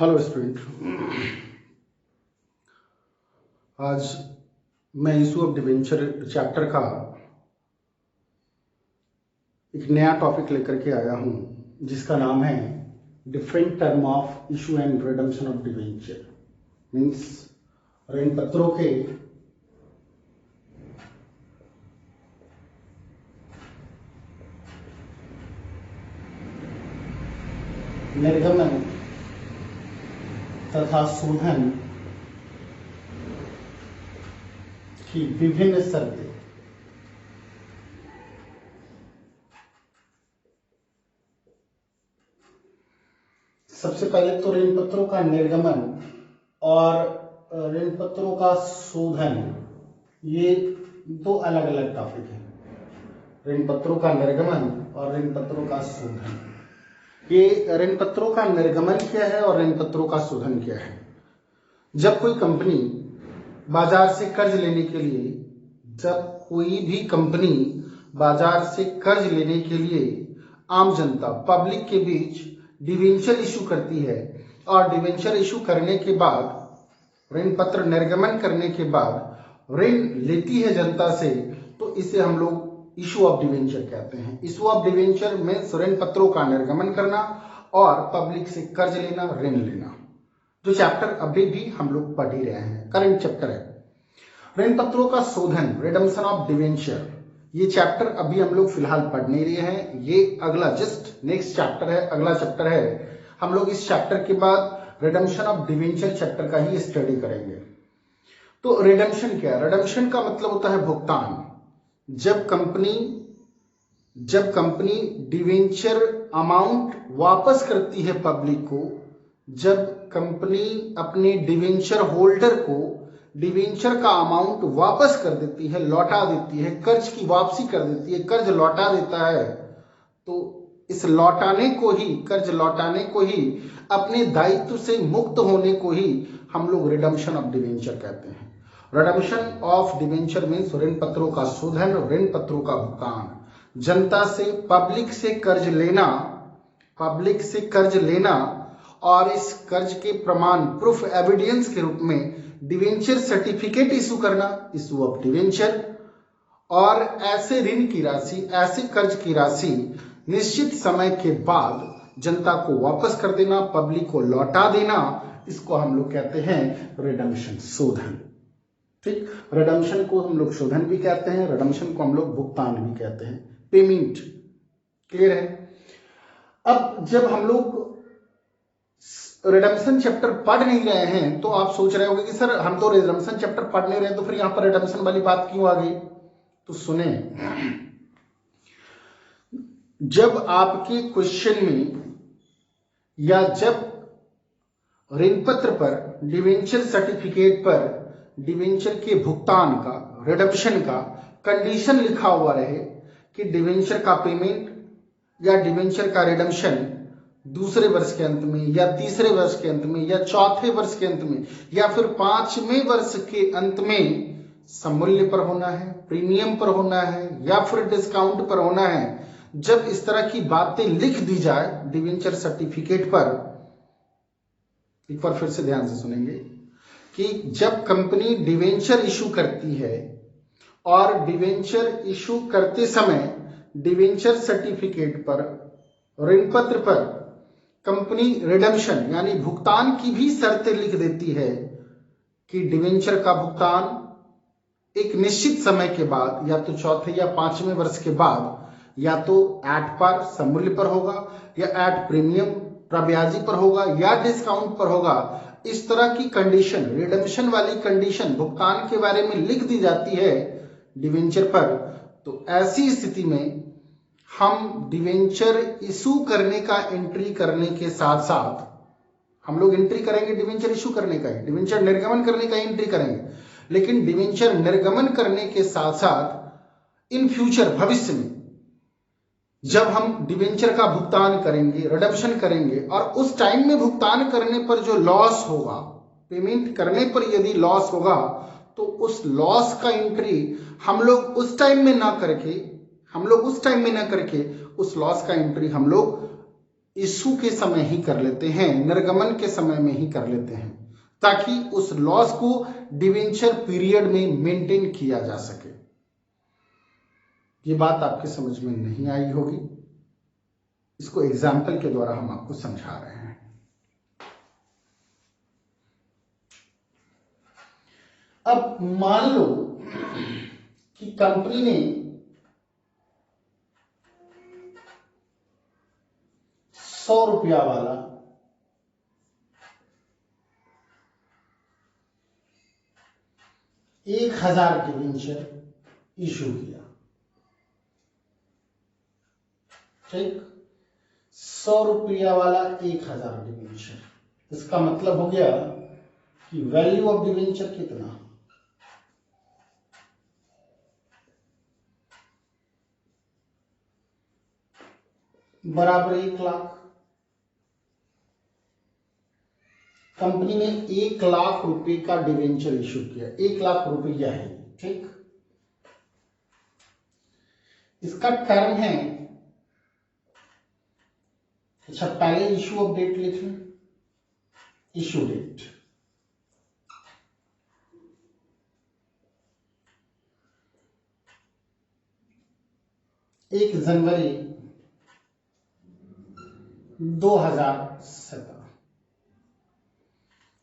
Hello student, आज मैं issue of debenture chapter का एक नया टॉपिक लेकर के आया हूं जिसका नाम है different term of issue and redemption of debenture. Means ऋण पत्रों के निर्गमन तथा शोधन की विभिन्न शर्तें। सबसे पहले तो ऋण पत्रों का निर्गमन और ऋण पत्रों का शोधन, ये दो अलग अलग टॉपिक हैं। ऋण पत्रों का निर्गमन और ऋण पत्रों का शोधन। ये ऋण पत्रों का निर्गमन क्या है और ऋण पत्रों का शोधन क्या है? जब कोई कंपनी बाजार से कर्ज लेने के लिए बाजार से कर्ज लेने के लिए आम जनता पब्लिक के बीच डिवेंचर इशू करती है और डिवेंचर इशू करने के बाद ऋण पत्र निर्गमन करने के बाद ऋण लेती है जनता से, तो इसे हम लोग इशू ऑफ डिवेंचर कहते हैं। इशू ऑफ डिवेंचर में ऋण पत्रों का निर्गमन करना और पब्लिक से कर्ज लेना, ऋण लेना, जो चैप्टर अभी भी हम लोग पढ़ ही रहे हैं, करंट चैप्टर है। ऋण पत्रों का शोधन, रिडम्पशन ऑफ डिवेंचर, ये चैप्टर अभी हम लोग फिलहाल पढ़ नहीं रहे हैं। ये अगला जस्ट नेक्स्ट चैप्टर है, अगला चैप्टर है। हम लोग इस चैप्टर के बाद रिडम्पशन ऑफ डिवेंचर चैप्टर का ही स्टडी करेंगे। तो रिडम्पशन क्या है? रिडम्पशन का मतलब होता है भुगतान। जब कंपनी डिवेंचर अमाउंट वापस करती है पब्लिक को, जब कंपनी अपने डिवेंचर होल्डर को डिवेंचर का अमाउंट वापस कर देती है, लौटा देती है, कर्ज की वापसी कर देती है, कर्ज लौटा देता है, तो इस कर्ज लौटाने को ही, अपने दायित्व से मुक्त होने को ही हम लोग रिडम्पशन ऑफ डिवेंचर कहते हैं। रिडम्पशन ऑफ डिवेंचर मीन्स ऋण पत्रों का शोधन, ऋण पत्रों का भुगतान। जनता से पब्लिक से कर्ज लेना और इस कर्ज के प्रमाण प्रूफ एविडेंस के रूप में डिवेंचर सर्टिफिकेट इशू करना, इशू ऑफ डिवेंचर। और ऐसे कर्ज की राशि निश्चित समय के बाद जनता को वापस कर देना, पब्लिक को लौटा देना, इसको हम लोग कहते हैं रिडम्पशन, शोधन। ठीक, रिडम्पशन को हम लोग शोधन भी कहते हैं, रिडम्पशन को हम लोग भुगतान भी कहते हैं, पेमेंट। क्लियर है? अब जब हम लोग रिडम्पशन चैप्टर पढ़ नहीं रहे हैं तो आप सोच रहे होंगे कि सर हम तो रिडम्पशन चैप्टर पढ़ नहीं रहे, तो फिर यहां पर रिडम्पशन वाली बात क्यों आ गई? तो सुने, जब आपके क्वेश्चन में या जब ऋण पत्र पर, डिवेंचर सर्टिफिकेट पर डिवेंचर के भुगतान का, रिडम्पशन का कंडीशन लिखा हुआ रहे कि डिवेंचर का पेमेंट या डिवेंचर का रिडम्पशन दूसरे वर्ष के अंत में या तीसरे वर्ष के अंत में या चौथे वर्ष के अंत में या फिर 5वें वर्ष के अंत में समूल्य पर होना है, प्रीमियम पर होना है या फिर डिस्काउंट पर होना है, जब इस तरह की बातें लिख दी जाए डिवेंचर सर्टिफिकेट पर, एक बार फिर से ध्यान से सुनेंगे कि जब कंपनी डिवेंचर इशू करती है और डिवेंचर इशू करते समय डिवेंचर सर्टिफिकेट पर, ऋण पत्र पर कंपनी रिडम्पशन यानी भुगतान की भी शर्तें लिख देती है कि डिवेंचर का भुगतान एक निश्चित समय के बाद, या तो चौथे या 5वें वर्ष के बाद, या तो एट पर, समूल्य पर होगा, या एट प्रीमियम, प्रब्याजी पर होगा, या डिस्काउंट पर होगा। इस तरह की कंडीशन, रिडम्पशन वाली कंडीशन भुगतान के बारे में लिख दी जाती है डिवेंचर पर। तो ऐसी स्थिति में हम डिवेंचर इशू करने का एंट्री करने के साथ साथ हम लोग एंट्री करेंगे डिवेंचर इशू करने का ही, डिवेंचर निर्गमन करने का एंट्री करेंगे, लेकिन डिवेंचर निर्गमन करने के साथ साथ इन फ्यूचर, भविष्य में जब हम डिवेंचर का भुगतान करेंगे, रिडम्पशन करेंगे, और उस टाइम में भुगतान करने पर जो लॉस होगा, पेमेंट करने पर यदि लॉस होगा, तो उस लॉस का एंट्री हम लोग उस टाइम में ना करके उस लॉस का एंट्री हम लोग इशू के समय ही कर लेते हैं, निर्गमन के समय में ही कर लेते हैं, ताकि उस लॉस को डिवेंचर पीरियड में मेंटेन किया जा सके। ये बात आपके समझ में नहीं आई होगी, इसको एग्जाम्पल के द्वारा हम आपको समझा रहे हैं। अब मान लो कि कंपनी ने 100 रुपया वाला 1000 डिवेंचर इशू किया, ठीक। 100 रुपया वाला 1000 डिवेंचर, इसका मतलब हो गया कि वैल्यू ऑफ डिवेंचर कितना, बराबर 1 लाख। कंपनी ने 1 लाख रुपए का डिवेंचर इशू किया, 1 लाख रुपया है, ठीक। इसका टर्म है, अच्छा पहले इशू ऑफ डेट लिख लें, इशू डेट 1 जनवरी 2017।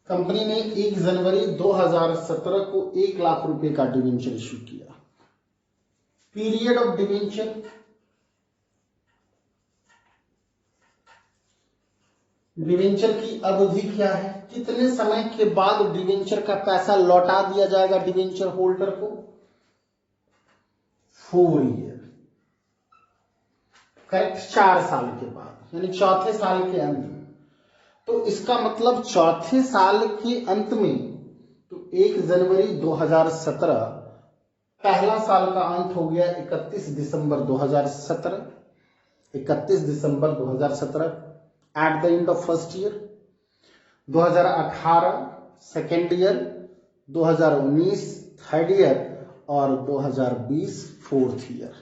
कंपनी ने 1 जनवरी 2017 को 1 लाख रुपए का डिवेंचर इशू किया। पीरियड ऑफ डिवेंचर की अवधि क्या है, कितने समय के बाद डिवेंचर का पैसा लौटा दिया जाएगा डिवेंचर होल्डर को, 4 ईयर, करेक्ट, 4 साल के बाद, यानी चौथे साल के अंत में। तो इसका मतलब चौथे साल के अंत में, तो 1 जनवरी 2017 पहला साल का अंत हो गया 31 दिसंबर 2017, 31 दिसंबर 2017 at the end of first year, 2018 second year, 2019 third year और 2020 फोर्थ ईयर,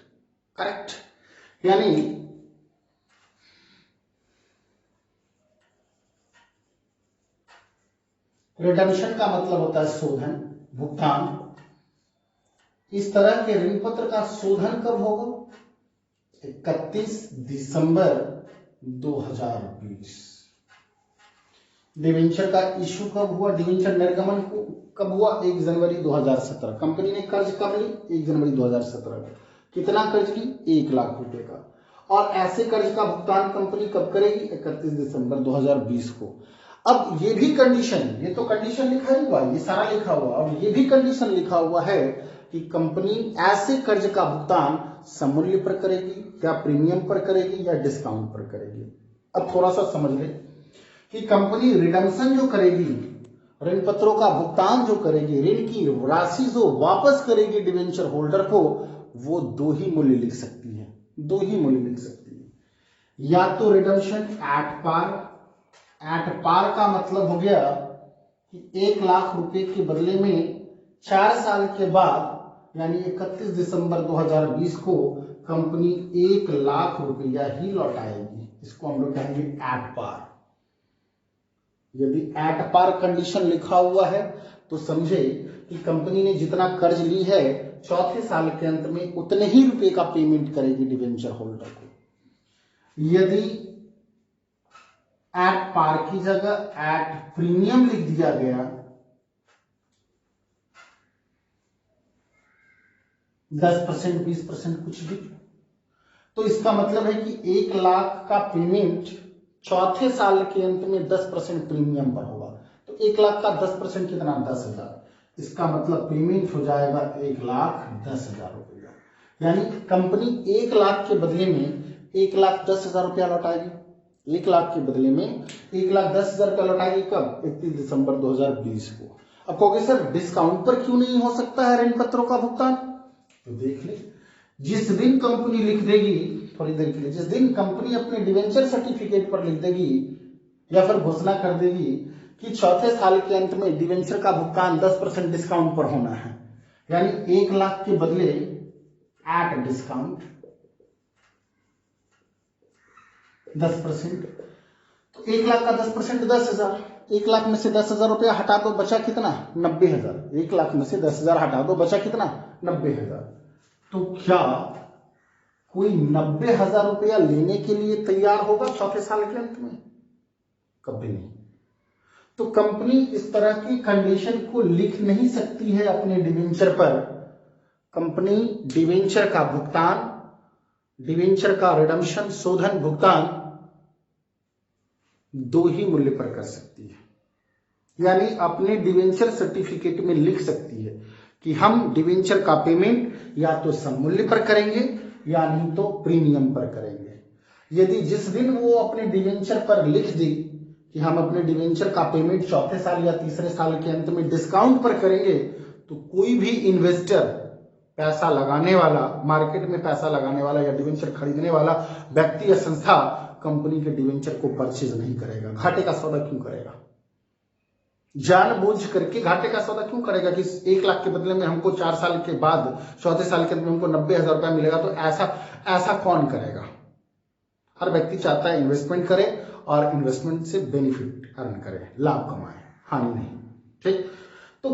करेक्ट। यानी रिडम्पशन का मतलब होता है शोधन, भुगतान। इस तरह के ऋण पत्र का शोधन कब होगा, 31 दिसंबर 2020। डिवेंचर का इशू कब हुआ, डिवेंचर निर्गमन कब हुआ, 1 जनवरी 2017। कंपनी ने कर्ज कब ली, 1 जनवरी 2017 का। कितना कर्ज की, 1 लाख रुपए का। और ऐसे कर्ज का भुगतान कंपनी कब करेगी, 31 दिसंबर 2020 को। अब ये भी कंडीशन, ये तो कंडीशन लिखा ही हुआ, ये सारा लिखा हुआ, अब ये भी कंडीशन लिखा हुआ है कि कंपनी ऐसे कर्ज का भुगतान समूल्य पर करेगी या प्रीमियम पर करेगी या डिस्काउंट पर करेगी। अब थोड़ा सा समझ ले कि कंपनी रिडम्पशन जो करेगी, ऋण पत्रों का भुगतान जो करेगी, ऋण की राशि जो वापस करेगी डिवेंचर होल्डर को, वो 2 ही मूल्य लिख सकती है, 2 ही मूल्य लिख सकती है। या तो redemption at par, at par का मतलब हो गया कि 1 लाख रुपए के बदले में 4 साल के बाद यानी 31 दिसंबर 2020 को कंपनी 1 लाख रुपया ही लौटाएगी। इसको हम लोग कहेंगे एट पार। यदि एट पार कंडीशन लिखा हुआ है तो समझे कि कंपनी ने जितना कर्ज ली है चौथे साल के अंत में उतने ही रुपए का पेमेंट करेगी डिवेंचर होल्डर को। यदि एट पार की जगह एट प्रीमियम लिख दिया गया, 10%, 20%, कुछ भी, तो इसका मतलब है कि 1 लाख का पेमेंट चौथे साल के अंत में 10% प्रीमियम पर होगा। तो 1 लाख का 10% कितना, 10,000। इसका मतलब पेमेंट हो जाएगा 1,10,000 रुपया। यानी कंपनी 1 लाख के बदले में 1,10,000 रुपया लौटाएगी। 1 लाख के बदले में 1,10,000 रुपया लौटाएगी कब, 31 दिसंबर 2020 को। अब कहोगे सर डिस्काउंट पर क्यों नहीं हो सकता है ऋण पत्रों का भुगतान, तो देख ले, जिस दिन कंपनी लिख देगी, थोड़ी देर के लिए, जिस दिन कंपनी अपने डिवेंचर सर्टिफिकेट पर लिख देगी या फिर घोषणा कर देगी कि चौथे साल के अंत में डिवेंचर का भुगतान 10% डिस्काउंट पर होना है, यानी 1 लाख के बदले एट डिस्काउंट 10%। तो 1 लाख का 10% 10,000। 1 लाख में से 10,000 रुपया हटा दो, बचा कितना? 90,000। 1 लाख में से 10,000 हटा दो, बचा कितना? 90,000। तो क्या कोई 90,000 रुपया लेने के लिए तैयार होगा चौथे साल के अंत में? कभी नहीं। तो कंपनी इस तरह की कंडीशन को लिख नहीं सकती है अपने डिवेंचर पर। कंपनी डिवेंचर का भुगतान, डिवेंचर का रिडम्पशन, शोधन भुगतान दो ही मूल्य पर कर सकती है। यानी अपने डिवेंचर सर्टिफिकेट में लिख सकती है कि हम डिवेंचर का पेमेंट या तो सममूल्य पर करेंगे या नहीं तो प्रीमियम पर करेंगे। यदि जिस दिन वो अपने डिवेंचर पर लिख दी कि हम अपने डिवेंचर का पेमेंट चौथे साल या तीसरे साल के अंत में डिस्काउंट पर करेंगे, तो कोई भी इन्वेस्टर, पैसा लगाने वाला, मार्केट में पैसा लगाने वाला या डिवेंचर खरीदने वाला व्यक्ति या संस्था कंपनी के डिवेंचर को परचेज नहीं करेगा। घाटे का सौदा क्यों करेगा? जानबूझ करके घाटे का सौदा क्यों करेगा कि 1 लाख के बदले में हमको 4 साल के बाद, चौथे साल के अंत में हमको 90,000 रुपया मिलेगा? तो ऐसा कौन करेगा? हर व्यक्ति चाहता है इन्वेस्टमेंट करे और इन्वेस्टमेंट से बेनिफिट अर्न करे, लाभ कमाए, हानि नहीं। ठीक। तो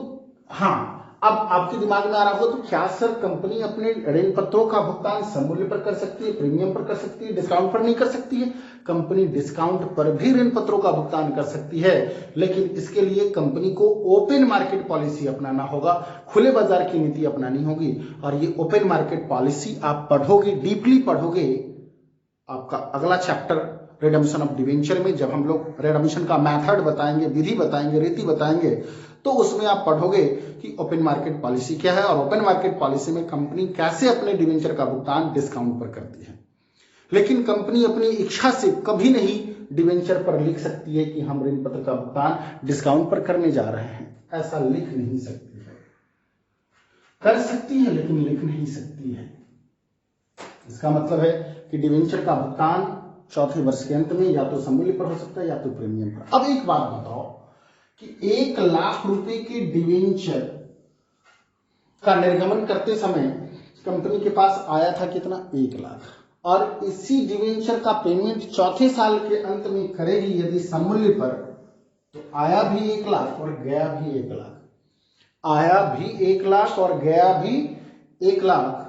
हाँ, अब आपके दिमाग में आ रहा हो तो क्या सर कंपनी अपने ऋण पत्रों का भुगतान सममूल्य पर कर सकती है, प्रीमियम पर कर सकती है, डिस्काउंट पर नहीं कर सकती है? कंपनी डिस्काउंट पर भी ऋण पत्रों का भुगतान कर सकती है, लेकिन इसके लिए कंपनी को ओपन मार्केट पॉलिसी अपनाना होगा, खुले बाजार की नीति अपनानी होगी। और ये ओपन मार्केट पॉलिसी आप पढ़ोगे, डीपली पढ़ोगे, आपका अगला चैप्टर रिडम्पशन ऑफ डिवेंचर में जब हम लोग रिडम्पशन का मेथड बताएंगे, विधि बताएंगे, रीति बताएंगे, तो उसमें आप पढ़ोगे कि ओपन मार्केट पॉलिसी क्या है और ओपन मार्केट पॉलिसी में कंपनी कैसे अपने डिवेंचर का भुगतान डिस्काउंट पर करती है। लेकिन कंपनी अपनी इच्छा से कभी नहीं डिवेंचर पर लिख सकती है कि हम ऋण पत्र का भुगतान डिस्काउंट पर करने जा रहे हैं। ऐसा लिख नहीं सकती है। कर सकती है लेकिन लिख नहीं सकती है। इसका मतलब है कि डिवेंचर का भुगतान चौथे वर्ष के अंत में या तो सममूल्य पर हो सकता है या तो प्रीमियम पर। अब एक बात बताओ कि 1 लाख रुपए के डिवेंचर का निर्गमन करते समय कंपनी के पास आया था कितना? 1 लाख। और इसी डिवेंचर का पेमेंट चौथे साल के अंत में करेगी यदि सममूल्य पर, तो आया भी 1 लाख और गया भी 1 लाख। आया भी 1 लाख और गया भी 1 लाख।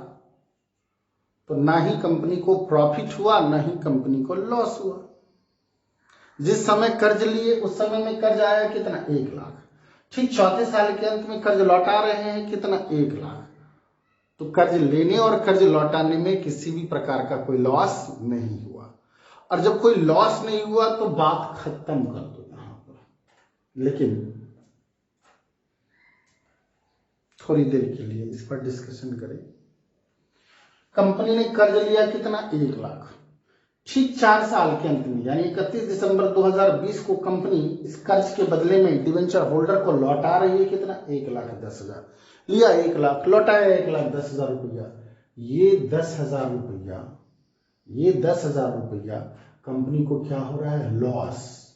तो ना ही कंपनी को प्रॉफिट हुआ, ना ही कंपनी को लॉस हुआ। जिस समय कर्ज लिए उस समय में कर्ज आया कितना? 1 लाख। ठीक चौथे साल के अंत में कर्ज लौटा रहे हैं कितना? 1 लाख। तो कर्ज लेने और कर्ज लौटाने में किसी भी प्रकार का कोई लॉस नहीं हुआ। और जब कोई लॉस नहीं हुआ तो बात खत्म कर दो यहां पर। लेकिन थोड़ी देर के लिए इस पर डिस्कशन करें। कंपनी ने कर्ज लिया कितना? 1 लाख। ठीक 4 साल के अंत में यानी 31 दिसंबर 2020 को कंपनी इस कर्ज के बदले में डिवेंचर होल्डर को लौटा रही है कितना? 1,10,000। लिया 1 लाख, लौटाया 1,10,000 रुपया। ये 10,000 रुपया, ये 10,000 रुपया कंपनी को क्या हो रहा है? लॉस।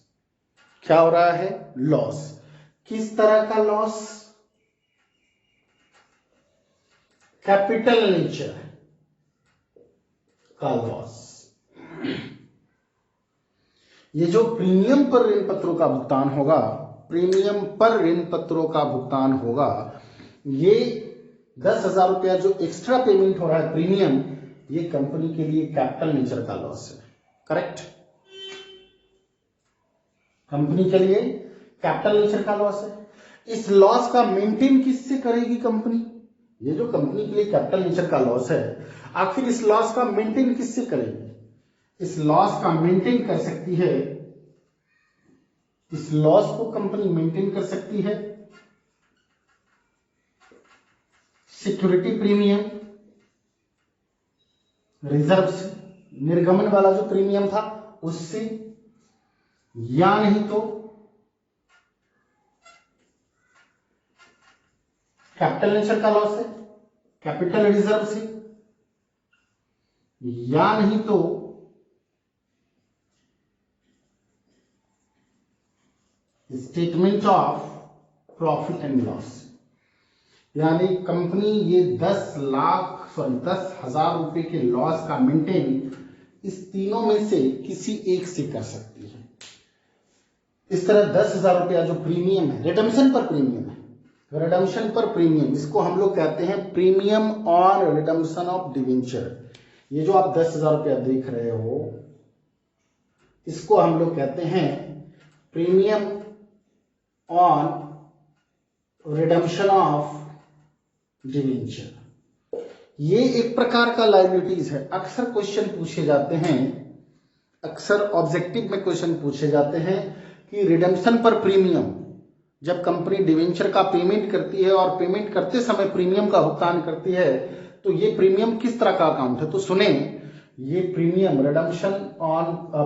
क्या हो रहा है? लॉस। किस तरह का लॉस? कैपिटल नेचर का लॉस। ये जो प्रीमियम पर ऋण पत्रों का भुगतान होगा, प्रीमियम पर ऋण पत्रों का भुगतान होगा, ये 10,000 रुपया जो एक्स्ट्रा पेमेंट हो रहा है प्रीमियम, ये कंपनी के लिए कैपिटल नेचर का लॉस है। करेक्ट? कंपनी के लिए कैपिटल नेचर का लॉस है। इस लॉस का मेंटेन किससे करेगी कंपनी? ये जो कंपनी के लिए कैपिटल नेचर का लॉस है, आखिर इस लॉस का मेंटेन किससे करेगी? इस लॉस का मेंटेन कर सकती है, इस लॉस को कंपनी मेंटेन कर सकती है सिक्योरिटी प्रीमियम, रिजर्व से, निर्गमन वाला जो प्रीमियम था उससे, या नहीं तो कैपिटल नेचर का लॉस है कैपिटल रिजर्व से, या नहीं तो statement of profit and loss. यानी कंपनी ये 10,000 रुपए के लॉस का मेंटेन इस तीनों में से किसी एक से कर सकती है। इस तरह 10,000 रुपया जो प्रीमियम है, रिडम्पशन पर प्रीमियम है, रिडम्पशन पर प्रीमियम, इसको हम लोग कहते हैं premium on redemption of debenture. ये जो आप 10,000 रुपया देख रहे हो, इसको हम लोग कहते हैं premium on redemption of debenture. ये एक प्रकार का लायबिलिटीज है। अक्सर क्वेश्चन पूछे जाते हैं, अक्सर ऑब्जेक्टिव में क्वेश्चन पूछे जाते हैं कि रिडम्पशन पर प्रीमियम, जब कंपनी डिवेंचर का पेमेंट करती है और पेमेंट करते समय प्रीमियम का भुगतान करती है, तो ये प्रीमियम किस तरह का अकाउंट है। तो सुने, ये premium redemption on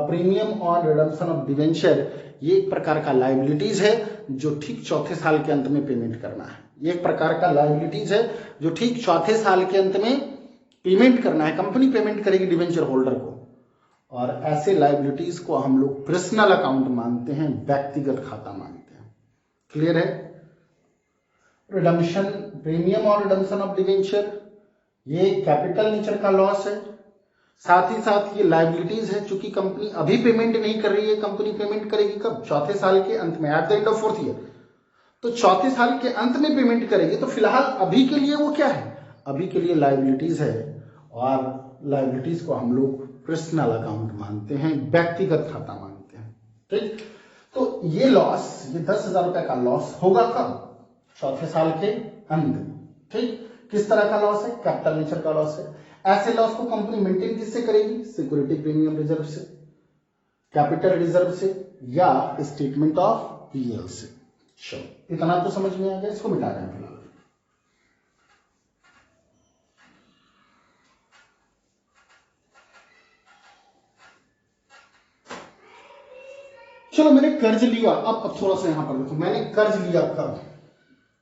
premium on redemption of debenture ये एक प्रकार का लायबिलिटीज है जो ठीक चौथे साल के अंत में पेमेंट करना है। ये एक प्रकार का लायबिलिटीज है जो ठीक चौथे साल के अंत में पेमेंट करना है। कंपनी पेमेंट करेगी डिवेंचर होल्डर को, और ऐसे लायबिलिटीज को हम लोग पर्सनल अकाउंट मानते हैं, व्यक्तिगत खाता मानते हैं। क्लियर है? रिडम्पशन, प्रीमियम और रिडम्पशन ऑफ डिवेंचर ये कैपिटल नेचर का लॉस है, साथ ही साथ ये लायबिलिटीज है। चूंकि कंपनी अभी पेमेंट नहीं कर रही है, कंपनी पेमेंट करेगी कब? चौथे साल के अंत में, at the end of 4th year. तो चौथे साल के अंत में पेमेंट करेगी, तो फिलहाल अभी के लिए वो क्या है? अभी के लिए लायबिलिटीज है, और लायबिलिटीज को हम लोग पर्सनल अकाउंट मानते हैं, व्यक्तिगत खाता मानते हैं। ठीक, तो ये लॉस, ये 10,000 रुपए का लॉस होगा कब? चौथे साल के अंत में। ठीक, किस तरह का लॉस है? कैपिटल नेचर का लॉस है। ऐसे लॉस को कंपनी मेंटेन किससे करेगी? सिक्योरिटी प्रीमियम रिजर्व से, कैपिटल रिजर्व से, या स्टेटमेंट ऑफ पीएल से। चलो, इतना तो समझ में आ गया, इसको मिटा दें फिलहाल। चलो, मैंने कर्ज लिया, अब थोड़ा सा यहां पर देखो, मैंने कर्ज लिया कब?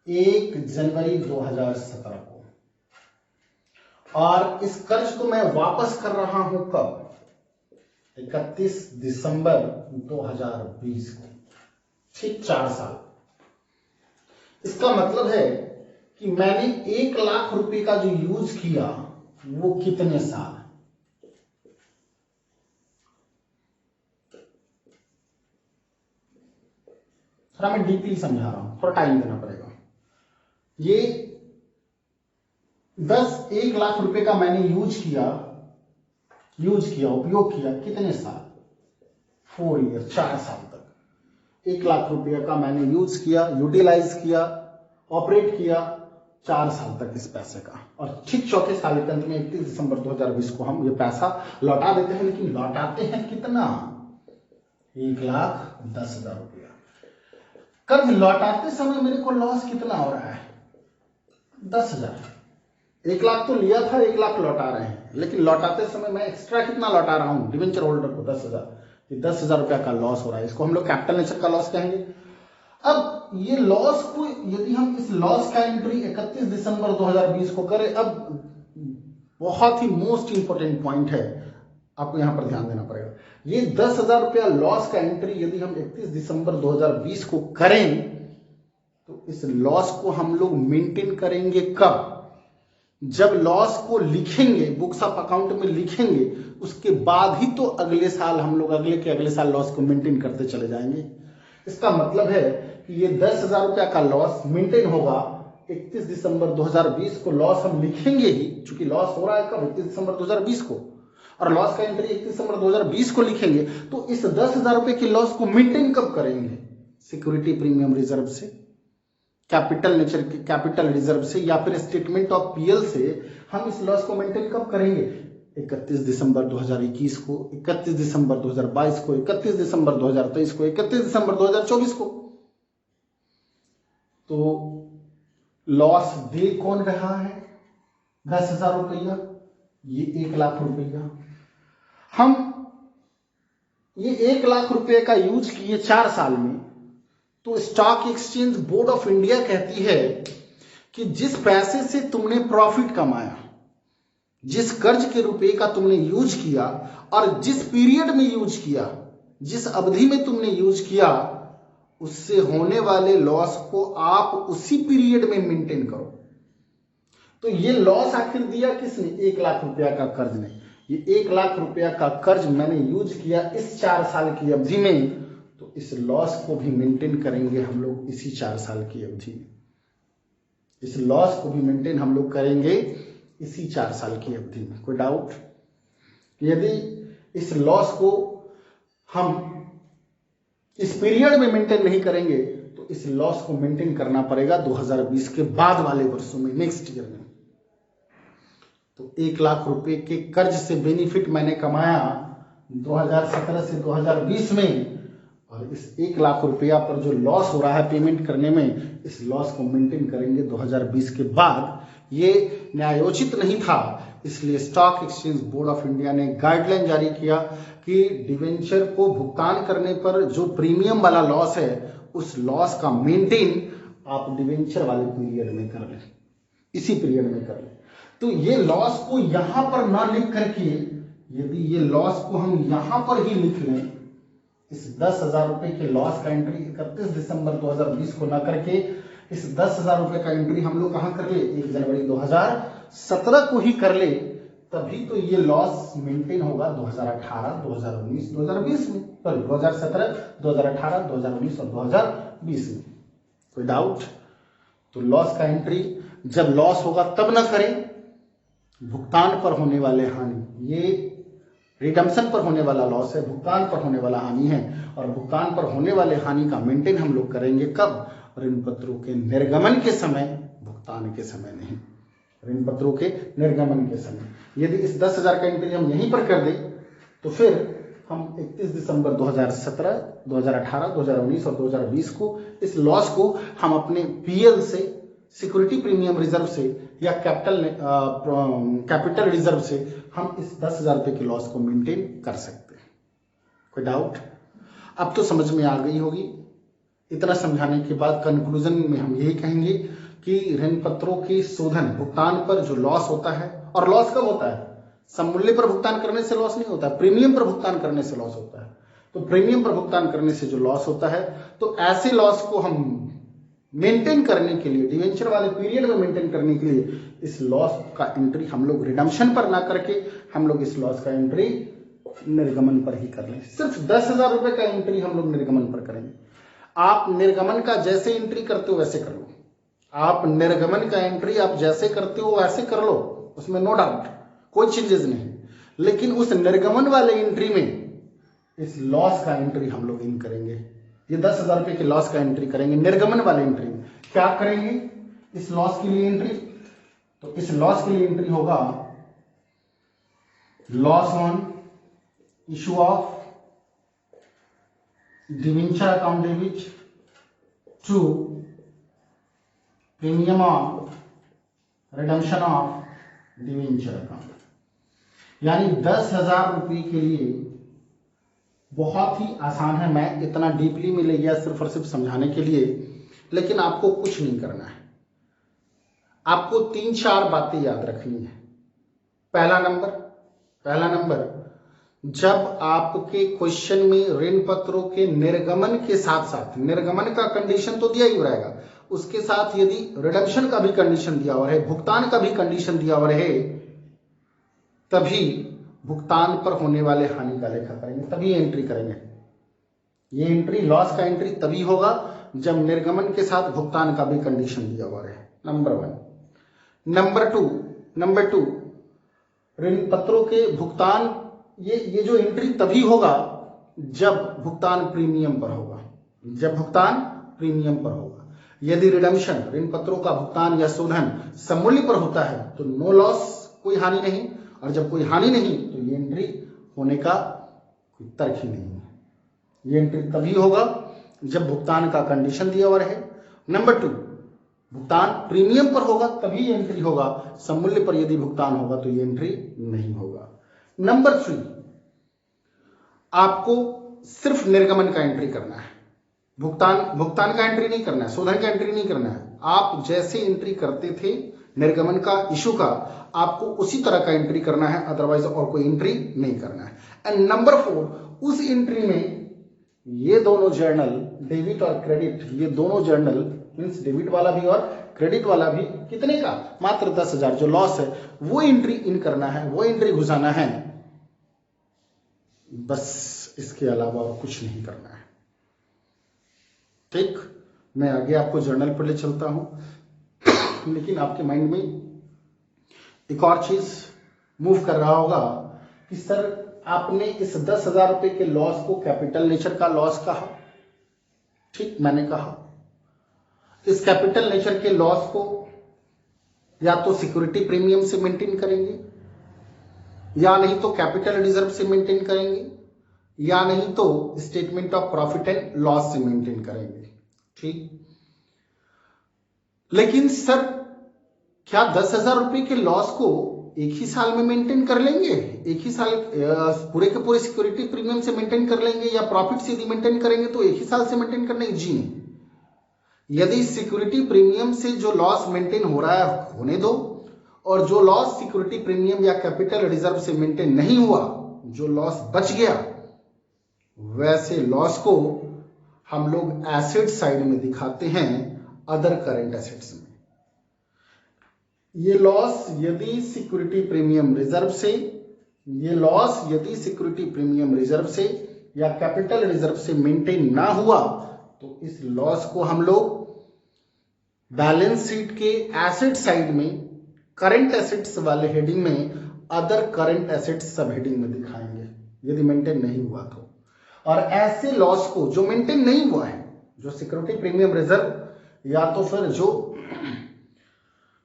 1 जनवरी 2017 को, और इस कर्ज को मैं वापस कर रहा हूं कब? 31 दिसंबर 2020 को। ठीक 4 साल। इसका मतलब है कि मैंने 1 लाख रुपए का जो यूज किया वो कितने साल? थोड़ा मैं डीपली समझा रहा हूं, थोड़ा टाइम देना पड़ेगा। ये 1 लाख रुपए का मैंने यूज किया, उपयोग किया कितने साल? 4 ईयर, 4 साल तक 1 लाख रुपए का मैंने यूज किया, यूटिलाइज किया, ऑपरेट किया 4 साल तक इस पैसे का। और ठीक चौथे साल के अंत में 31 दिसंबर 2020 को हम ये पैसा लौटा देते हैं। लेकिन लौटाते हैं कितना? 1,10,000 रुपया। कर्ज लौटाते समय मेरे को लॉस कितना हो रहा है? 10,000। 1 लाख तो लिया था, 1 लाख लौटा रहे हैं, लेकिन लौटाते समय मैं एक्स्ट्रा कितना लौटा रहा हूं डिवेंचर होल्डर को? 10,000। 10,000 रुपया का लॉस हो रहा है, इसको हम लोग कैपिटल नेचर का लॉस कहेंगे। अब ये लॉस को, यदि हम इस लॉस का एंट्री 31 दिसंबर 2020 को करें, अब बहुत ही मोस्ट इंपोर्टेंट पॉइंट है, आपको यहां पर ध्यान देना पड़ेगा। ये 10,000 रुपया लॉस का एंट्री यदि हम 31 दिसंबर 2020 को करें, तो इस लॉस को हम लोग मेंटेन करेंगे कब? जब लॉस को लिखेंगे, बुक्स ऑफ अकाउंट में लिखेंगे, उसके बाद ही तो अगले साल हम लोग अगले साल लॉस को मेंटेन करते चले जाएंगे। इसका मतलब है कि ये 10,000 रुपया का लॉस मेंटेन होगा। 31 दिसंबर 2020 को लॉस हम लिखेंगे ही, चूंकि लॉस हो रहा है कब? 31 दिसंबर 2020 को, और लॉस का एंट्री 31 दिसंबर 2020 को लिखेंगे। तो इस 10,000 रुपए के लॉस को मेंटेन कब करेंगे? सिक्योरिटी प्रीमियम रिजर्व से, कैपिटल नेचर के कैपिटल रिजर्व से, या फिर स्टेटमेंट ऑफ पीएल से हम इस लॉस को मेंटेन कब करेंगे? 31 दिसंबर 2021 को, 31 दिसंबर 2022 को, 31 दिसंबर 2023 को, 31 दिसंबर 2024 को। तो लॉस दे कौन रहा है? 10,000 रुपया, ये 1 लाख रुपया। हम ये 1 लाख रुपए का यूज किए 4 साल में, तो stock exchange board of India कहती है कि जिस पैसे से तुमने प्रॉफिट कमाया, जिस कर्ज के रुपए का तुमने यूज किया, और जिस पीरियड में यूज किया, जिस अवधि में तुमने यूज किया, उससे होने वाले लॉस को आप उसी पीरियड में मेंटेन करो। तो ये लॉस आखिर दिया किसने? 1 लाख रुपया का कर्ज ने। ये 1 लाख रुपया का कर्ज मैंने यूज किया इस 4 साल की अवधि में, तो इस लॉस को भी मेंटेन करेंगे हम लोग इसी 4 साल की अवधि में। इस लॉस को भी मेंटेन हम लोग करेंगे इसी 4 साल की अवधि में। कोई डाउट? यदि इस लॉस को हम इस पीरियड में मेंटेन नहीं करेंगे तो इस लॉस को मेंटेन करना पड़ेगा 2020 के बाद वाले वर्षों में, नेक्स्ट ईयर में। तो 1 लाख रुपए के कर्ज से बेनिफिट मैंने कमाया 2017 से 2020 में, और इस 1 लाख रुपया पर जो लॉस हो रहा है पेमेंट करने में, इस लॉस को मेंटेन करेंगे 2020 के बाद। ये न्यायोचित नहीं था, इसलिए stock exchange board of India ने गाइडलाइन जारी किया कि डिवेंचर को भुगतान करने पर जो प्रीमियम वाला लॉस है, उस लॉस का मेंटेन आप डिवेंचर वाले पीरियड में कर लें, इसी पीरियड में कर लें। तो ये लॉस को यहां पर ना लिख करके, यदि ये लॉस को हम यहां पर ही लिख लें, इस 10,000 रुपए के लॉस का एंट्री 31 दिसंबर 2020 को ना करके इस 10,000 रुपए का एंट्री हम लोग कहां कर ले, 1 जनवरी 2017 को ही कर ले, तभी तो ये लॉस मेंटेन होगा 2018, 2019, 2020 में, सॉरी 2017, 2018, 2019 और 2020 में। कोई डाउट? तो लॉस का एंट्री जब लॉस होगा तब ना करें, भुगतान पर होने वाले हानि, ये रिडम्पशन पर होने वाला लॉस है, भुगतान पर होने वाला हानि है, और भुगतान पर होने वाले हानि का मेंटेन हम लोग करेंगे कब? ऋण पत्रों के निर्गमन के समय, भुगतान के समय नहीं, ऋण पत्रों के निर्गमन के समय। यदि इस 10,000 का एंट्री हम यहीं पर कर दें तो फिर हम 31 दिसंबर 2017, 2018, 2019 और 2020 को इस लॉस को हम अपने पीएल से, सिक्योरिटी प्रीमियम रिजर्व से या कैपिटल रिजर्व से हम इस 10,000 रुपए के लॉस को मेंटेन कर सकते हैं। कोई डाउट? अब तो समझ में आ गई होगी। इतना समझाने के बाद कंक्लूजन में हम यही कहेंगे कि ऋण पत्रों के शोधन, भुगतान पर जो लॉस होता है, और लॉस कब होता है? सममूल्य पर भुगतान करने से लॉस नहीं होता, प्रीमियम पर भुगतान करने से लॉस होता है। तो प्रीमियम पर भुगतान करने से जो लॉस होता है, तो ऐसे लॉस को हम मेंटेन करने के लिए, डिवेंचर वाले पीरियड में मेंटेन करने के लिए, इस लॉस का एंट्री हम लोग रिडम्पशन पर ना करके हम लोग इस लॉस का एंट्री निर्गमन पर ही कर लें। सिर्फ 10,000 रुपए का एंट्री हम लोग निर्गमन पर करेंगे। आप निर्गमन का जैसे एंट्री करते हो वैसे कर लो, आप निर्गमन का एंट्री आप जैसे करते हो वैसे कर लो, उसमें नो डाउट, कोई चेंजेस नहीं। लेकिन उस निर्गमन वाले एंट्री में इस लॉस का एंट्री हम लोग इन करेंगे। ये 10,000 रुपए के लॉस का एंट्री करेंगे निर्गमन वाले एंट्री में। क्या करेंगे इस लॉस के लिए एंट्री? तो इस लॉस के लिए एंट्री होगा loss on issue of debenture account debit to premium of redemption of debenture account. यानी 10,000 रुपए के लिए बहुत ही आसान है, मैं इतना डीपली में ले गया सिर्फ और सिर्फ समझाने के लिए, लेकिन आपको कुछ नहीं करना है। आपको 3-4 बातें याद रखनी है। पहला नंबर, जब आपके क्वेश्चन में ऋण पत्रों के निर्गमन के साथ साथ, निर्गमन का कंडीशन तो दिया ही रहेगा, उसके साथ यदि रिडम्पशन का भी कंडीशन दिया हुआ है, भुगतान का भी कंडीशन दिया हुआ है, तभी भुगतान पर होने वाले हानि का लेखा करेंगे, तभी एंट्री करेंगे। ये एंट्री, लॉस का एंट्री तभी होगा जब निर्गमन के साथ भुगतान का भी कंडीशन दिया हुआ है। नंबर 1। नंबर टू, ऋण पत्रों के भुगतान, ये जो एंट्री तभी होगा जब भुगतान प्रीमियम पर होगा, जब भुगतान प्रीमियम पर होगा। यदि रिडम्पशन, ऋण पत्रों का भुगतान या शोधन सममूल्य पर होता है तो नो लॉस, कोई हानि नहीं, और जब कोई हानि नहीं तो ये एंट्री होने का कोई तर्क ही नहीं है। ये एंट्री तभी होगा जब भुगतान का कंडीशन दिया हुआ रहे। नंबर 2, भुगतान प्रीमियम पर होगा तभी ये एंट्री होगा, सममूल्य पर यदि भुगतान होगा तो ये एंट्री नहीं होगा। नंबर 3, आपको सिर्फ निर्गमन का एंट्री करना है, भुगतान का एंट्री नहीं करना है, शोधन का एंट्री नहीं करना है। आप जैसे एंट्री करते थे निर्गमन का, इशू का, आपको उसी तरह का एंट्री करना है, अदरवाइज और कोई एंट्री नहीं करना है। एंड नंबर 4, उस एंट्री में ये दोनों जर्नल, डेबिट और क्रेडिट, ये दोनों जर्नल मीन्स डेबिट वाला भी और क्रेडिट वाला भी, कितने का? मात्र 10,000 जो लॉस है वो एंट्री इन करना है, वो एंट्री घुसाना है बस इसके अलावा और कुछ नहीं करना है। ठीक, मैं आगे आपको जर्नल पर ले चलता हूं, लेकिन आपके माइंड में एक और चीज मूव कर रहा होगा कि सर आपने इस 10,000 रुपए के लॉस को कैपिटल नेचर का लॉस कहा। ठीक, मैंने कहा इस कैपिटल नेचर के लॉस को या तो सिक्योरिटी प्रीमियम से मेंटेन करेंगे, या नहीं तो कैपिटल रिजर्व से मेंटेन करेंगे, या नहीं तो statement of profit and loss से मेंटेन करेंगे। ठीक, लेकिन सर क्या 10,000 रुपए के लॉस को एक ही साल में मेंटेन कर लेंगे, एक ही साल पूरे के पूरे सिक्योरिटी प्रीमियम से मेंटेन कर लेंगे, या प्रॉफिट से यदि मेंटेन करेंगे तो एक ही साल से मेंटेन कर लेंगे? जी नहीं। यदि सिक्योरिटी प्रीमियम से जो लॉस मेंटेन हो रहा है होने दो, और जो लॉस सिक्योरिटी प्रीमियम या कैपिटल रिजर्व से मेंटेन नहीं हुआ, जो लॉस बच गया, वैसे लॉस को हम लोग एसेट साइड में दिखाते हैं, अदर करंट एसेट्स में। ये लॉस यदि सिक्योरिटी प्रीमियम रिजर्व से, ये लॉस यदि सिक्योरिटी प्रीमियम रिजर्व से या कैपिटल रिजर्व से मेंटेन ना हुआ, तो इस लॉस को हम लोग बैलेंस शीट के एसेट साइड में करंट एसेट्स वाले हेडिंग में अदर करंट एसेट्स सब हेडिंग में दिखाएंगे, यदि मेंटेन नहीं हुआ तो। और ऐसे लॉस को जो मेंटेन नहीं हुआ है, जो सिक्योरिटी प्रीमियम रिजर्व या तो फिर जो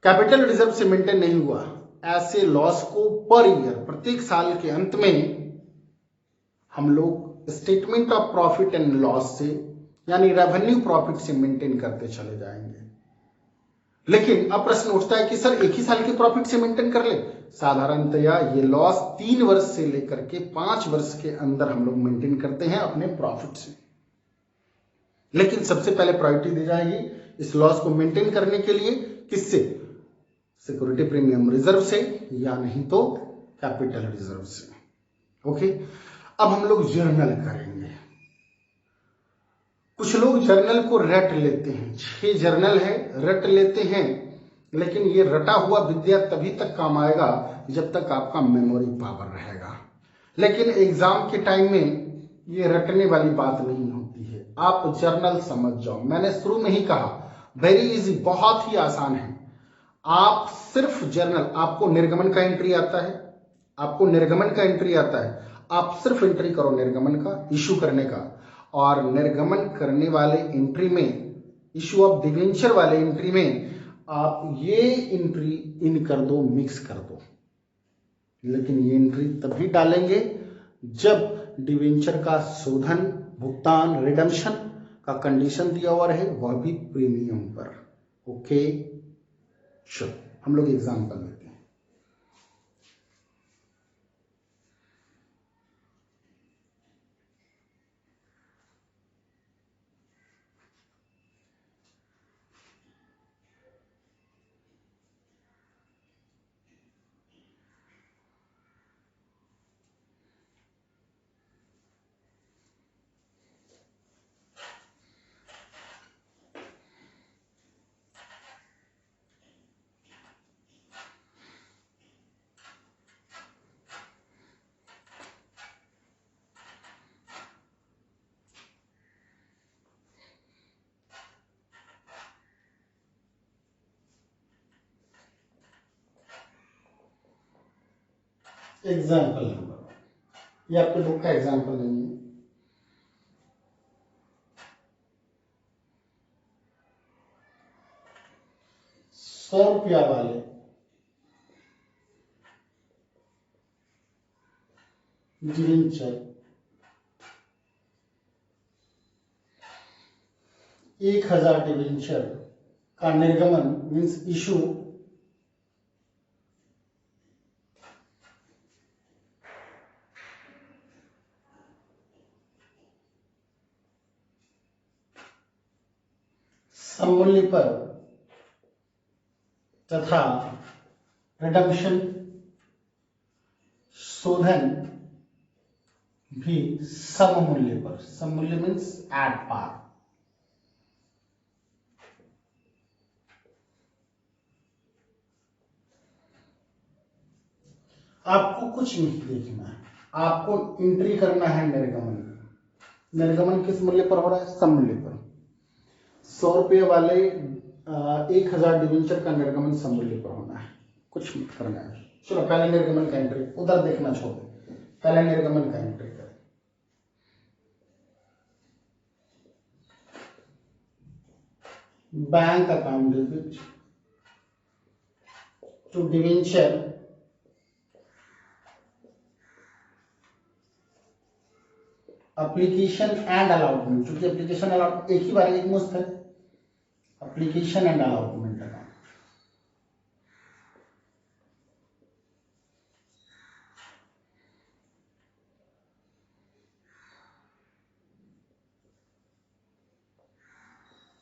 कैपिटल रिजर्व से मेंटेन नहीं हुआ, ऐसे लॉस को पर ईयर प्रत्येक साल के अंत में हम लोग statement of profit and loss से यानी रेवेन्यू प्रॉफिट से मेंटेन करते चले जाएंगे। लेकिन अब प्रश्न उठता है कि सर एक ही साल के प्रॉफिट से मेंटेन कर ले? साधारणतया ये लॉस 3 वर्ष से लेकर के 5 वर्ष के अंदर हम लोग मेंटेन करते हैं अपने प्रॉफिट से। लेकिन सबसे पहले प्रायोरिटी दी जाएगी इस लॉस को मेंटेन करने के लिए, किससे? सिक्योरिटी प्रीमियम रिजर्व से, या नहीं तो कैपिटल रिजर्व से। ओके, अब हम लोग जर्नल करेंगे। कुछ लोग जर्नल को रट लेते हैं, 6 जर्नल है, रट लेते हैं, लेकिन ये रटा हुआ विद्या तभी तक काम आएगा जब तक आपका मेमोरी पावर रहेगा। लेकिन एग्जाम के टाइम में ये रटने वाली बात नहीं होती है, आप जर्नल समझ जाओ। मैंने शुरू में ही कहा वेरी इजी, बहुत ही आसान है। आप सिर्फ जर्नल, आपको निर्गमन का एंट्री आता है, आपको निर्गमन का एंट्री आता है, आप सिर्फ एंट्री करो निर्गमन का, इशू करने का, और निर्गमन करने वाले एंट्री में, इशू ऑफ डिवेंचर वाले एंट्री में आप ये एंट्री इन कर दो, मिक्स कर दो। लेकिन ये एंट्री तभी डालेंगे जब डिवेंचर का शोधन, भुगतान, रिडम्पशन का कंडीशन दिया हुआ रहे, वह भी प्रीमियम पर। ओके, चलो हम लोग एग्जाम्पल लेते हैं। एग्जाम्पल नंबर, ये आपके बुक का एग्जाम्पल नहीं है। 100 रुपया वाले डिवेंचर 1000 डिवेंचर का निर्गमन मीन्स इशू सममूल्य पर तथा रिडम्पशन शोधन भी सममूल्य पर। सममूल्य मीन्स एट पार। आपको कुछ नहीं देखना है, आपको एंट्री करना है निर्गमन। निर्गमन किस मूल्य पर हो रहा है? सम मूल्य पर। 100 रुपये वाले 1000 डिवेंचर का निर्गमन सम मूल्य पर होना है, कुछ मत करना है। चलो पहले निर्गमन का एंट्री, उधर देखना छोड़ दे, पहले निर्गमन का एंट्री करें। Bank account debit to debenture application and allotment, क्योंकि एप्लीकेशन अलॉटमेंट एक ही बार एक मुश्त है। Application and allotment account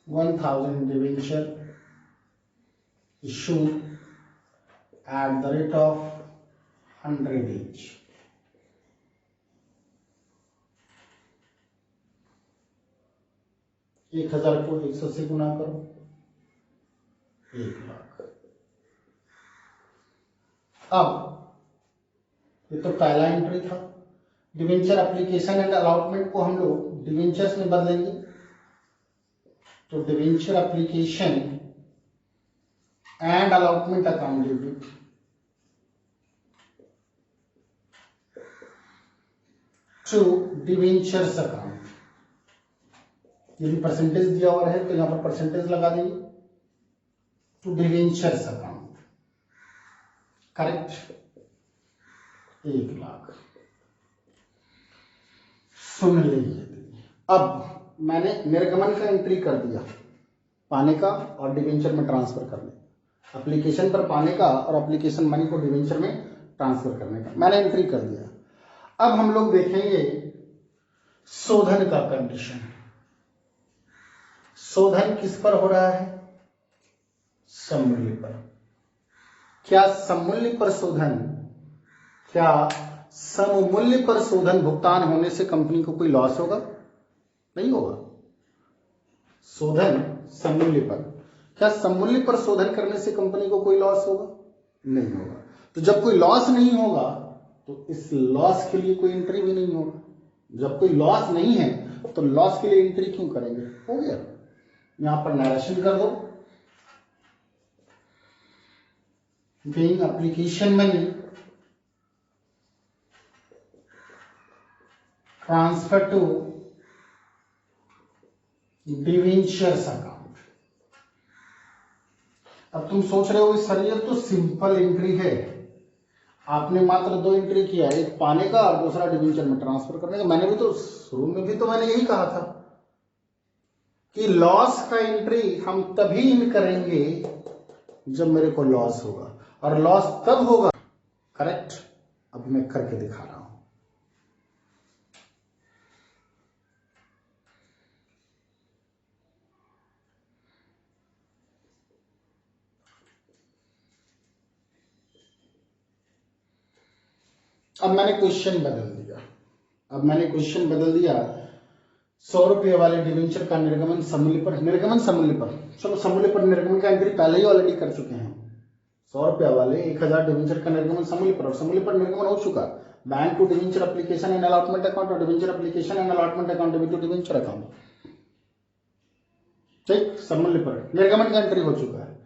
1000 debenture issued at the rate of 100 each. एक 1000 को 100 से गुना करो, 1 लाख। अब ये तो पहला एंट्री था। डिवेंचर एप्लीकेशन एंड अलॉटमेंट को हम लोग डिवेंचर्स में बदलेंगे, तो debenture application and allotment account debit to debentures account. यदि परसेंटेज दिया हुआ है तो यहां पर परसेंटेज लगा देंगे, to debentures account. Correct, 1 lakh. सुन लीजिए, अब मैंने निर्गमन का एंट्री कर दिया, पाने का और डिवेंचर में ट्रांसफर करने, एप्लीकेशन पर पाने का और एप्लीकेशन मनी को डिवेंचर में ट्रांसफर करने का मैंने एंट्री कर दिया। अब हम लोग देखेंगे शोधन का कंडीशन। शोधन किस पर हो रहा है? सममूल्य पर। क्या सममूल्य पर शोधन, क्या सममूल्य पर शोधन भुगतान होने से कंपनी को कोई लॉस होगा? नहीं होगा। शोधन सममूल्य पर, क्या सममूल्य पर शोधन करने से कंपनी को कोई लॉस होगा? नहीं होगा। तो जब कोई लॉस नहीं होगा तो इस लॉस के लिए कोई एंट्री भी नहीं होगा। जब कोई लॉस नहीं है तो लॉस के लिए एंट्री क्यों करेंगे? हो गया, यहां पर नरेशन कर दो। Being application money transfer to debentures account. अब तुम सोच रहे हो सर ये तो सिंपल एंट्री है, आपने मात्र 2 एंट्री किया, एक पाने का और दूसरा डिवेंचर में ट्रांसफर करने का। मैंने भी तो शुरू में भी तो मैंने यही कहा था कि लॉस का एंट्री हम तभी करेंगे जब मेरे को लॉस होगा, और लॉस तब होगा। करेक्ट, अब मैं करके दिखा रहा हूं। अब मैंने क्वेश्चन बदल दिया। 100 रुपये वाले डिवेंचर का निर्गमन समूल्य पर, चलो समूल्य पर निर्गमन का एंट्री पहले ही ऑलरेडी कर चुके हैं। 100 रुपये वाले 1000 डिवेंचर का निर्गमन समूल्य पर, और समूल्य पर निर्गमन हो चुका। Bank to debenture application and allotment account और debenture application and allotment account to debenture account. ठीक, समूल्य पर निर्गमन का एंट्री हो चुका है।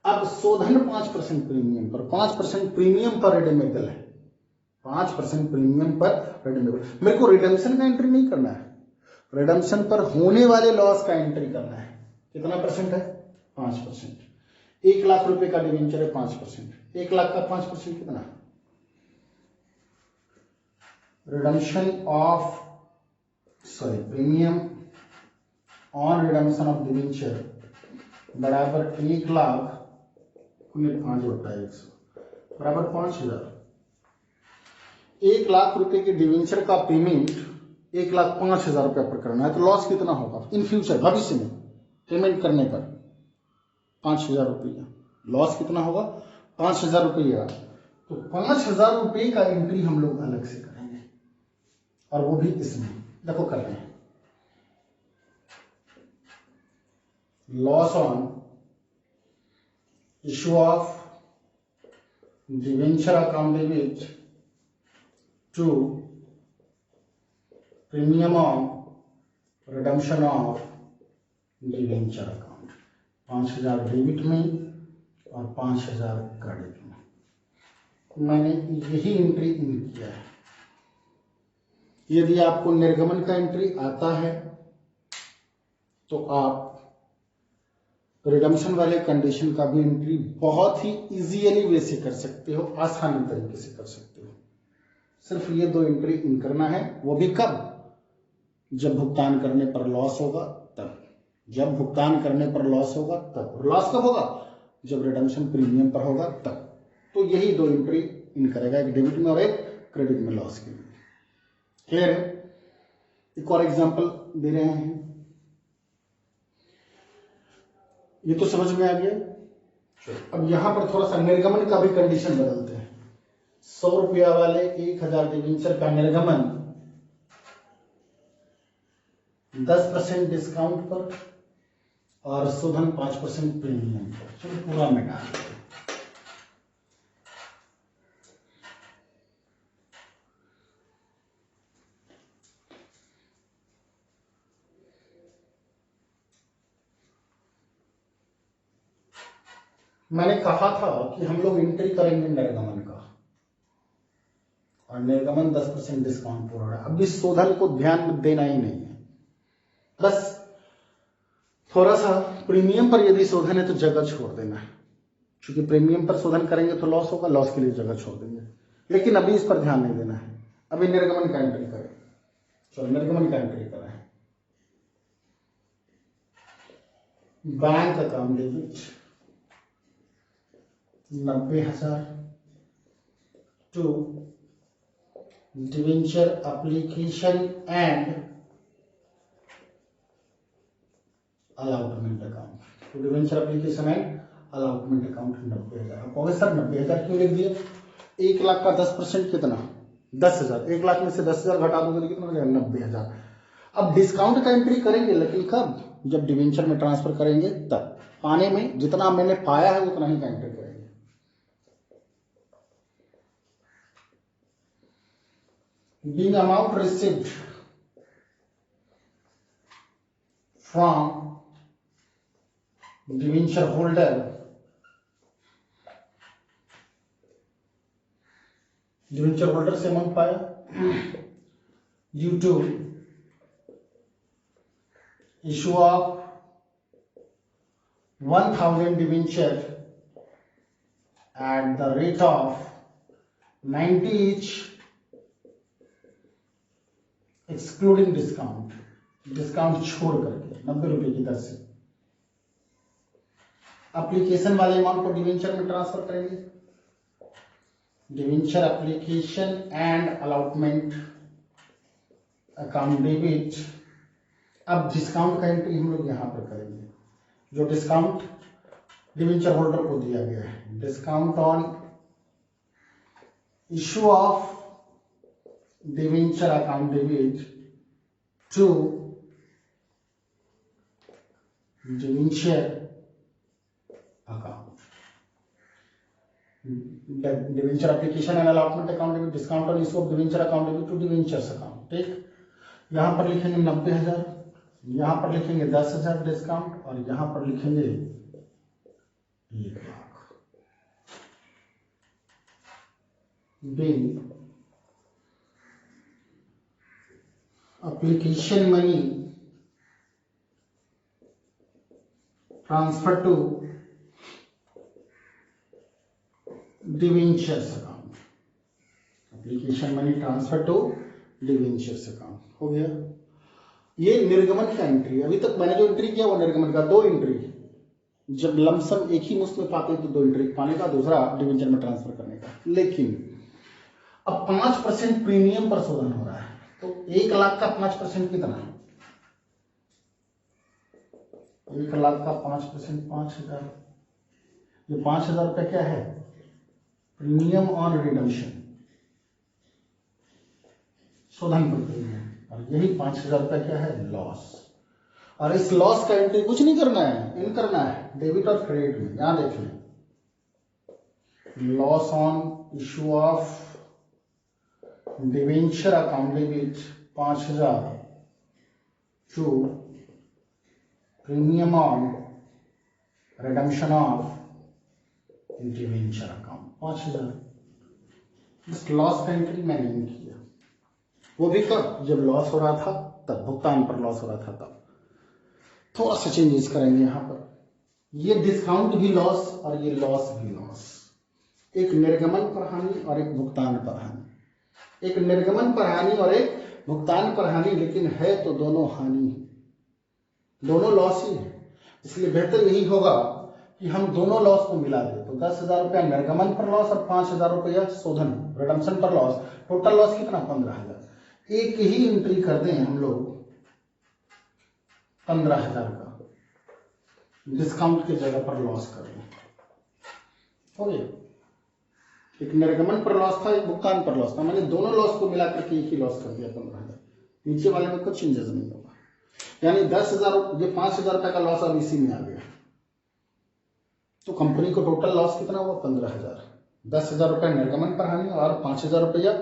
अब शोधन 5% प्रीमियम पर, 5% प्रीमियम पर रिडीमेबल है, 5% प्रीमियम पर रिडीमेबल। मेरे को रिडेम्पशन का एंट्री नहीं करना है, रिडेम्पशन पर होने वाले लॉस का एंट्री करना है। कितना परसेंट है? 5%। 1 लाख रुपए का डिवेंचर है, 5%। 1 लाख का 5% कितना? Redemption of premium on redemption of debenture बराबर 1 लाख 5/100 बराबर 5000। 1 लाख रुपए के डिवेंचर का पेमेंट 1,05,000 रुपये पर करना है, तो लॉस कितना होगा इन फ्यूचर, भविष्य में पेमेंट करने पर? 5,000 रुपया। लॉस कितना होगा? 5,000 रुपया। तो 5,000 रुपये का एंट्री हम लोग अलग से करेंगे, और वो भी इसमें देखो कर रहे हैं। Loss on issue of debenture account debit to premium on redemption of debenture account, 5,000 debit में और 5,000 क्रेडिट में। मैंने यही एंट्री इन किया है। यदि आपको निर्गमन का एंट्री आता है तो आप रिडम्पशन वाले कंडीशन का भी एंट्री बहुत ही इजीली वे से कर सकते हो, आसानी तरीके से कर सकते हो। सिर्फ ये 2 एंट्री इन करना है, वो भी कब? जब भुगतान करने पर लॉस होगा तब। जब भुगतान करने पर लॉस होगा तब। लॉस कब होगा? जब रिडम्पशन प्रीमियम पर होगा तब। तो यही 2 एंट्री इन करेगा, एक डेबिट में और एक क्रेडिट में लॉस के लिए। क्लियर है? एक और एग्जांपल दे रहे हैं, ये तो समझ में आ गया। अब यहां पर थोड़ा सा निर्गमन का भी कंडीशन बदलते हैं। 100 रुपया वाले 1,000 डिवेंचर का निर्गमन 10% डिस्काउंट पर और शोधन 5% प्रीमियम पर। चलो पूरा मिटा देते हैं। मैंने कहा था कि हम लोग एंट्री करेंगे निर्गमन का, और निर्गमन 10% डिस्काउंट पर हो रहा है। अब इस शोधन को ध्यान में देना ही नहीं है, बस थोड़ा सा प्रीमियम पर यदि शोधन है तो जगह छोड़ देना है, क्योंकि प्रीमियम पर शोधन करेंगे तो लॉस होगा, लॉस के लिए जगह छोड़ देंगे। लेकिन अभी इस पर ध्यान नहीं देना है, अभी निर्गमन का एंट्री करें। चलो निर्गमन का एंट्री करें। Bank account debit 90,000 to debenture application and allotment account. तो debenture application and allotment account 90,000। अब कहोगे सर 90,000 क्यों लिख दिया? 1 लाख का 10% कितना? 10,000। 1 लाख में से 10,000 घटा दोगे तो कितना हो जाएगा? 90,000। अब डिस्काउंट का एंट्री करेंगे, लेकिन कब? जब डिवेंचर में ट्रांसफर करेंगे तब। पाने में जितना मैंने पाया है उतना ही का एंट्री करेंगे। Being amount received from debenture holder से अमाउंट पाया due to issue of 1,000 debenture at the rate of 90 each excluding discount, discount छोड़ करके 90 रुपए की दर से एप्लीकेशन वाले अमाउंट को डिवेंचर में ट्रांसफर करेंगे। Debenture application and allotment account debit. अब डिस्काउंट का एंट्री हम लोग यहां पर करेंगे, जो डिस्काउंट डिवेंचर होल्डर को दिया गया है। Discount on issue of debenture account debit to debenture account, debenture application and allotment account debit, discount on issue of debenture account debit to debentures account. ठीक, यहां पर लिखेंगे 90,000, यहां पर लिखेंगे 10,000 डिस्काउंट, और यहां पर लिखेंगे 1 lakh. Bill application money transfer to debentures account, application money transfer to debentures account हो गया। ये निर्गमन का एंट्री। अभी तक मैंने जो एंट्री किया वो निर्गमन का। 2 एंट्री, जब लमसम एक ही मुश्त में पाते हैं तो 2 एंट्री, पाने का, दूसरा डिवेंचर में ट्रांसफर करने का। लेकिन अब 5% प्रीमियम पर शोधन हो रहा है, तो 1 लाख का 5% कितना है? 1 लाख का 5% 5,000। ये 5,000 रुपया क्या है? प्रीमियम ऑन रिडम्पशन, शोधन पर प्रीमियम, और यही 5,000 रुपया क्या है? लॉस। और इस लॉस का एंट्री कुछ नहीं करना है, इन करना है डेबिट और क्रेडिट में। यहां देख लें, loss on issue of debenture account debit 5,000 to premium on redemption of debenture account 5,000। इस लॉस का एंट्री मैंने नहीं किया, वो भी कब, जब लॉस हो रहा था तब, भुगतान पर लॉस हो रहा था तब। थोड़ा सा चेंजेस करेंगे यहाँ पर, ये डिस्काउंट भी लॉस और ये लॉस भी लॉस, एक निर्गमन पर हानि और एक भुगतान पर हानि, एक निर्गमन पर हानि और एक भुगतान पर हानि, लेकिन है तो दोनों हानि ही, दोनों लॉस ही है। इसलिए बेहतर यही होगा कि हम दोनों लॉस को मिला दें। तो 10,000 रुपया निर्गमन पर लॉस और 5,000 रुपया शोधन रिडम्पशन पर लॉस, टोटल लॉस कितना, 15,000। एक ही एंट्री कर दें हम लोग 15,000 का, डिस्काउंट की जगह पर लॉस कर लें, हो गया। एक निर्गमन पर लॉस था, एक भुगतान पर लॉस था, मैंने दोनों लॉस को मिला करके एक ही लॉस कर दिया 15,000। नीचे वाले में कुछ चेंजेस नहीं होगा, यानी 10,000, ये 5,000 रुपए का लॉस अब इसी में आ गया, तो कंपनी को टोटल लॉस कितना हुआ, 15,000। 10,000 रुपए निर्गमन पर हानि और 5,000 रुपया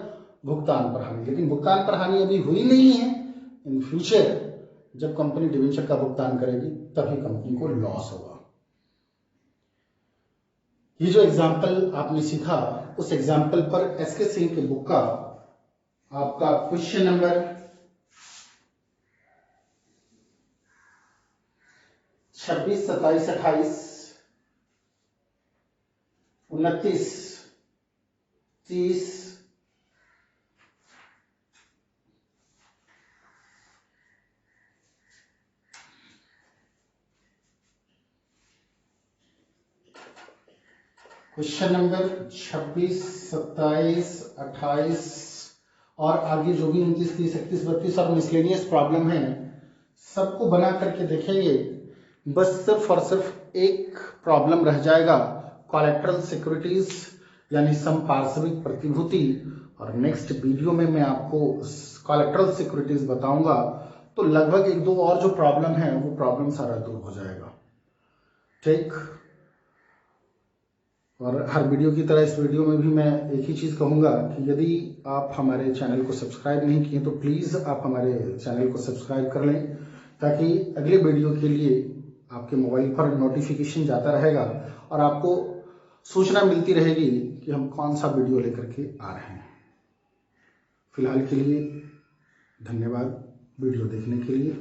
भुगतान पर हानि, लेकिन भुगतान पर हानि अभी हुई नहीं है। इन फ्यूचर जब कंपनी डिवेंचर का भुगतान करेगी तभी कंपनी को लॉस होगा। ये जो एग्जाम्पल आपने सीखा, उस एग्जाम्पल पर एसके सिंह के बुक का आपका क्वेश्चन नंबर 26, 27, 28, 29, 30, क्वेश्चन नंबर 26, 27, 28 और आगे जो भी 29, 30, 31, 32 और मिसलेनियस प्रॉब्लम है, सबको बना करके देखेंगे। बस सिर्फ और सिर्फ एक प्रॉब्लम रह जाएगा, कोलैटरल सिक्योरिटीज यानी संपार्श्विक प्रतिभूति, और नेक्स्ट वीडियो में मैं आपको कोलैटरल सिक्योरिटीज बताऊंगा। तो लगभग 1-2 और जो प्रॉब्लम है वो प्रॉब्लम सारा दूर हो जाएगा, ठीक। और हर वीडियो की तरह इस वीडियो में भी मैं एक ही चीज कहूंगा कि यदि आप हमारे चैनल को सब्सक्राइब नहीं किए तो प्लीज आप हमारे चैनल को सब्सक्राइब कर लें, ताकि अगले वीडियो के लिए आपके मोबाइल पर नोटिफिकेशन जाता रहेगा और आपको सूचना मिलती रहेगी कि हम कौन सा वीडियो लेकर के आ रहे हैं। फिलहाल के लिए धन्यवाद वीडियो देखने के लिए।